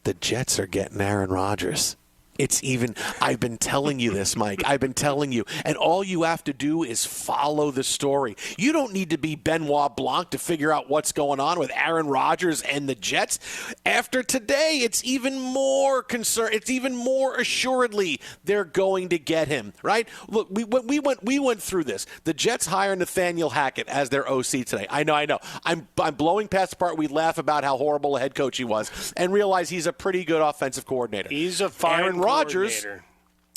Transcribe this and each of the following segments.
the Jets are getting Aaron Rodgers. I've been telling you this, Mike. I've been telling you. And all you have to do is follow the story. You don't need to be Benoit Blanc to figure out what's going on with Aaron Rodgers and the Jets. After today, it's even more concern. It's even more assuredly they're going to get him, right? Look, we went through this. The Jets hire Nathaniel Hackett as their OC today. I know. I'm blowing past the part we laugh about how horrible a head coach he was and realize he's a pretty good offensive coordinator. He's a fine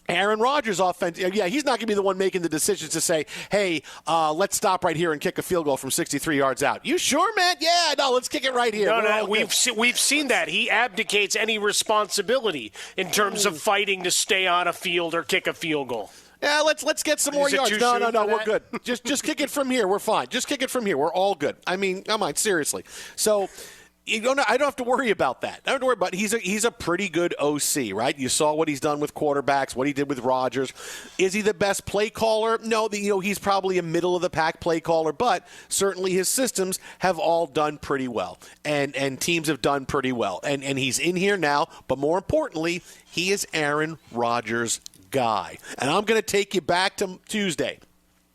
Aaron Rodgers, offense. Yeah, he's not going to be the one making the decisions to say, hey, let's stop right here and kick a field goal from 63 yards out. You sure, man? Yeah, no, let's kick it right here. No, we've seen that. He abdicates any responsibility in terms of fighting to stay on a field or kick a field goal. Yeah, let's get some more yards. No, we're good. Just kick it from here. We're fine. Just kick it from here. We're all good. I mean, come on, seriously. So I don't have to worry about that. I don't have to worry about it. He's a pretty good OC, right? You saw what he's done with quarterbacks, what he did with Rodgers. Is he the best play caller? No, he's probably a middle-of-the-pack play caller, but certainly his systems have all done pretty well, and teams have done pretty well. And he's in here now, but more importantly, he is Aaron Rodgers' guy. And I'm going to take you back to Tuesday,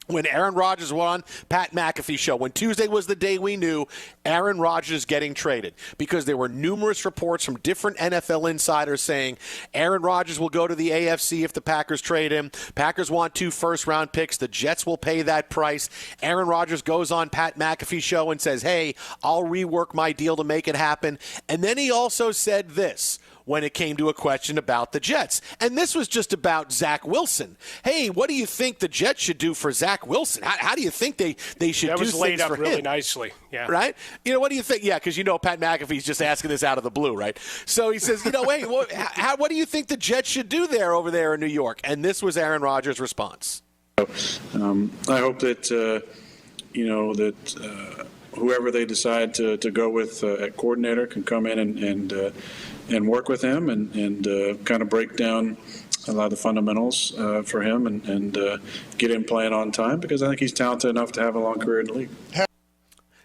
when Aaron Rodgers was on Pat McAfee's show, when Tuesday was the day we knew Aaron Rodgers is getting traded, because there were numerous reports from different NFL insiders saying Aaron Rodgers will go to the AFC if the Packers trade him. Packers want 2 first-round picks. The Jets will pay that price. Aaron Rodgers goes on Pat McAfee's show and says, hey, I'll rework my deal to make it happen. And then he also said this when it came to a question about the Jets. And this was just about Zach Wilson. Hey, what do you think the Jets should do for Zach Wilson? How do you think they should do things for him? That was laid up really nicely. Yeah. Right? What do you think? Yeah, because Pat McAfee's just asking this out of the blue, right? So he says, hey, what do you think the Jets should do over there in New York? And this was Aaron Rodgers' response. I hope that, whoever they decide to go with at coordinator can come in and work with him and kind of break down a lot of the fundamentals for him and get him playing on time, because I think he's talented enough to have a long career in the league.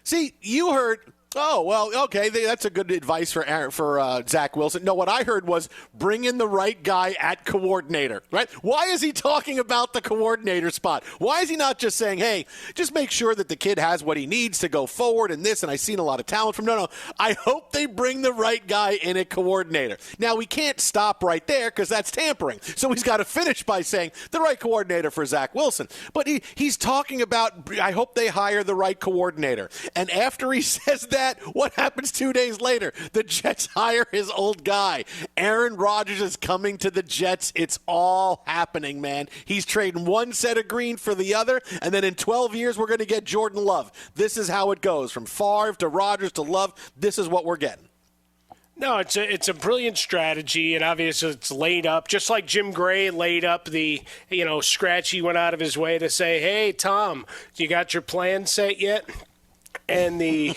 See, you heard. Oh, well, okay, that's a good advice for Zach Wilson. No, what I heard was bring in the right guy at coordinator, right? Why is he talking about the coordinator spot? Why is he not just saying, hey, just make sure that the kid has what he needs to go forward and this, and I've seen a lot of talent from. No, I hope they bring the right guy in at coordinator. Now, we can't stop right there because that's tampering. So he's got to finish by saying the right coordinator for Zach Wilson. But he's talking about, I hope they hire the right coordinator. And after he says that, what happens 2 days later? The Jets hire his old guy. Aaron Rodgers is coming to the Jets. It's all happening, man. He's trading one set of green for the other, and then in 12 years we're going to get Jordan Love. This is how it goes. From Favre to Rodgers to Love, this is what we're getting. No, it's a brilliant strategy, and obviously it's laid up, just like Jim Gray laid up the, Scratchy went out of his way to say, hey, Tom, you got your plan set yet? And the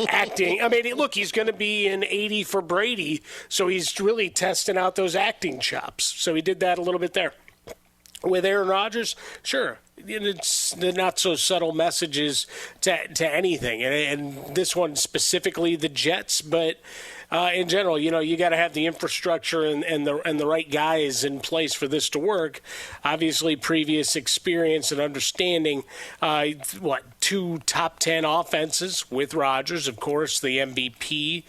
acting, look, he's going to be in 80 for Brady, so he's really testing out those acting chops. So he did that a little bit there. With Aaron Rodgers, sure, it's the not-so-subtle messages to anything. And this one specifically, the Jets, but in general, you got to have the infrastructure and the right guys in place for this to work. Obviously, previous experience and understanding, 2 top 10 offenses with Rodgers, of course, the MVP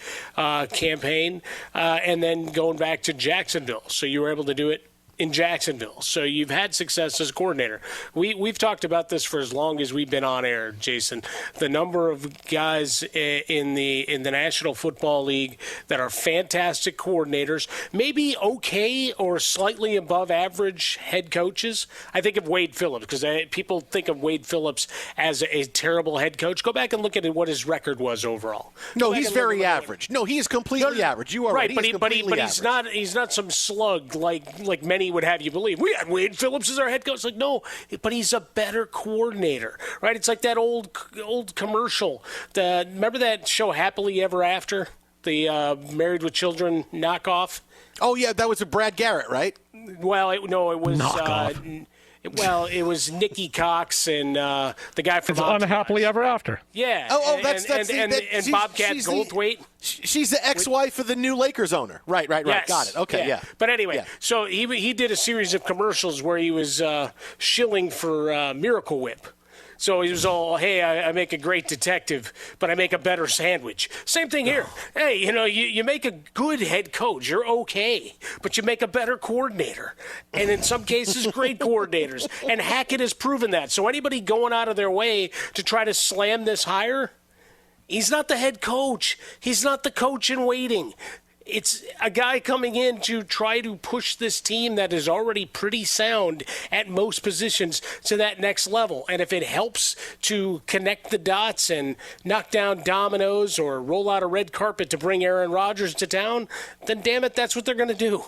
campaign, and then going back to Jacksonville. So you were able to do it in Jacksonville. So you've had success as a coordinator. We've talked about this for as long as we've been on air, Jason. The number of guys in the National Football League that are fantastic coordinators, maybe okay or slightly above average head coaches. I think of Wade Phillips, because people think of Wade Phillips as a terrible head coach. Go back and look at what his record was overall. No, he's very average. No, he is completely average. You are right, but he's not some slug like many would have you believe. We had Wade Phillips as our head coach. Like, no, but he's a better coordinator, right? It's like that old commercial. Remember that show Happily Ever After, the Married with Children knockoff? Oh yeah, that was a Brad Garrett, right? Well, it was. Well, it was Nikki Cox and the guy from Unhappily Ever After. Yeah. That's and Bobcat Goldthwait. She's the ex-wife of the new Lakers owner. Right. Yes. Got it. Okay, yeah. But anyway, so he did a series of commercials where he was shilling for Miracle Whip. So he was all, hey, I make a great detective, but I make a better sandwich. Same thing here. Hey, you make a good head coach. You're okay, but you make a better coordinator. And in some cases, great coordinators. And Hackett has proven that. So anybody going out of their way to try to slam this hire, he's not the head coach. He's not the coach in waiting. It's a guy coming in to try to push this team that is already pretty sound at most positions to that next level. And if it helps to connect the dots and knock down dominoes or roll out a red carpet to bring Aaron Rodgers to town, then damn it, that's what they're going to do.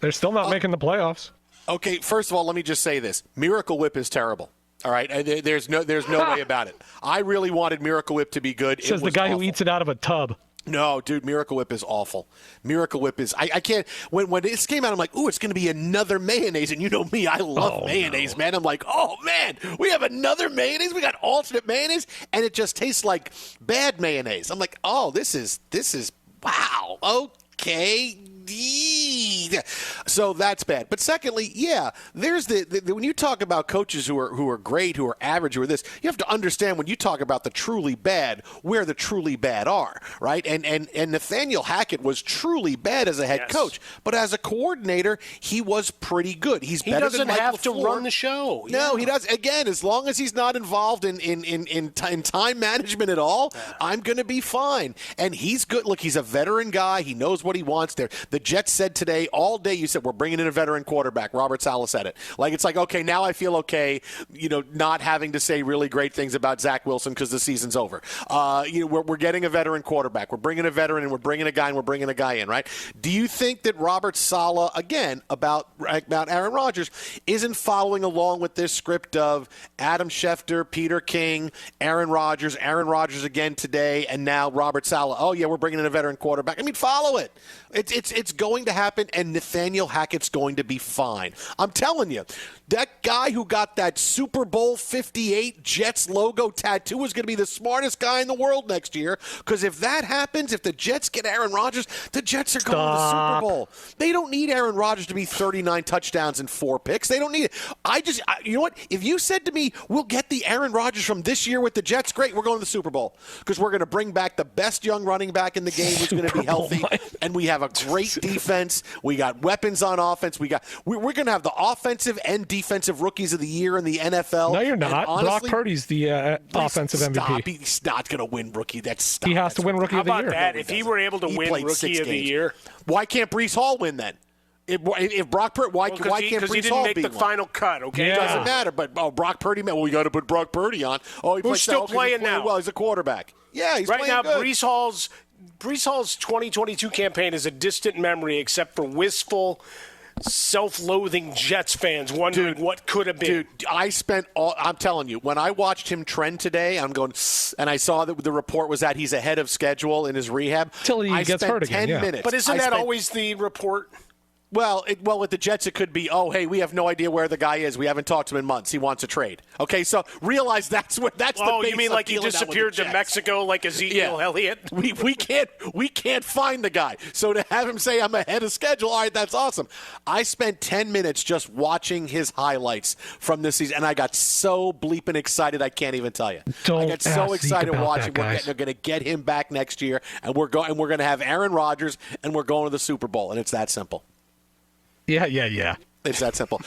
They're still not making the playoffs. Okay, first of all, let me just say this. Miracle Whip is terrible. All right, there's no way about it. I really wanted Miracle Whip to be good. Says the guy awful. who eats it out of a tub. No, dude, Miracle Whip is awful. Miracle Whip is – I can't – when this came out, I'm like, ooh, it's going to be another mayonnaise. And you know me, I love mayonnaise, man. I'm like, oh, man, we have another mayonnaise? We got alternate mayonnaise? And it just tastes like bad mayonnaise. I'm like, oh, this is wow, okay. So that's bad. But secondly, yeah, there's the when you talk about coaches who are great, who are average, who are this, you have to understand when you talk about the truly bad, where the truly bad are, right? And Nathaniel Hackett was truly bad as a head coach, but as a coordinator, he was pretty good. He doesn't have to run the show. No, he does. Again, as long as he's not involved in time management at all, I'm going to be fine. And he's good. Look, he's a veteran guy. He knows what he wants there. The Jets said today, all day, you said, we're bringing in a veteran quarterback. Robert Saleh said it. It's like, okay, now I feel okay, not having to say really great things about Zach Wilson because the season's over. We're getting a veteran quarterback. We're bringing a veteran, and we're bringing a guy, and we're bringing a guy in, right? Do you think that Robert Saleh, again, about Aaron Rodgers, isn't following along with this script of Adam Schefter, Peter King, Aaron Rodgers again today, and now Robert Saleh? Oh, yeah, we're bringing in a veteran quarterback. I mean, follow it. It's going to happen, and Nathaniel Hackett's going to be fine. I'm telling you, that guy who got that Super Bowl 58 Jets logo tattoo is going to be the smartest guy in the world next year, because if that happens, if the Jets get Aaron Rodgers, the Jets are going to the Super Bowl. They don't need Aaron Rodgers to be 39 touchdowns and 4 picks. They don't need it. You know what? If you said to me, we'll get the Aaron Rodgers from this year with the Jets, great, we're going to the Super Bowl, because we're going to bring back the best young running back in the game who's going to be healthy, and we have a great defense. We got weapons on offense. We're going to have the offensive and defensive rookies of the year in the NFL. No, you're not. Honestly, Brock Purdy's the offensive MVP. He's not going to win rookie. He has to win rookie of the year. How about that? If he were able to win rookie of the year, why can't Breece Hall win then? If Brock Purdy, why can't Breece Hall be because he didn't make the final cut, okay? It doesn't matter, but Brock Purdy, well, we got to put Brock Purdy on. Who's still playing now? Well, he's a quarterback. Yeah, he's right playing now. good. Breece Hall's 2022 campaign is a distant memory, except for wistful, self-loathing Jets fans wondering what could have been. Dude, I'm telling you, when I watched him trend today, I'm going, and I saw that the report was that he's ahead of schedule in his rehab. Till he gets hurt again. 10 minutes. But isn't that always the report? Well, with the Jets, it could be, oh, hey, we have no idea where the guy is. We haven't talked to him in months. He wants a trade. Okay, so realize that's the base. Oh, you mean like he disappeared to Mexico like Ezekiel Elliott? We can't find the guy. So to have him say I'm ahead of schedule, all right, that's awesome. I spent 10 minutes just watching his highlights from this season, and I got so bleeping excited I can't even tell you. I got so excited watching. We're going to get him back next year, and we're going to have Aaron Rodgers, and we're going to the Super Bowl, and it's that simple. Yeah. It's that simple.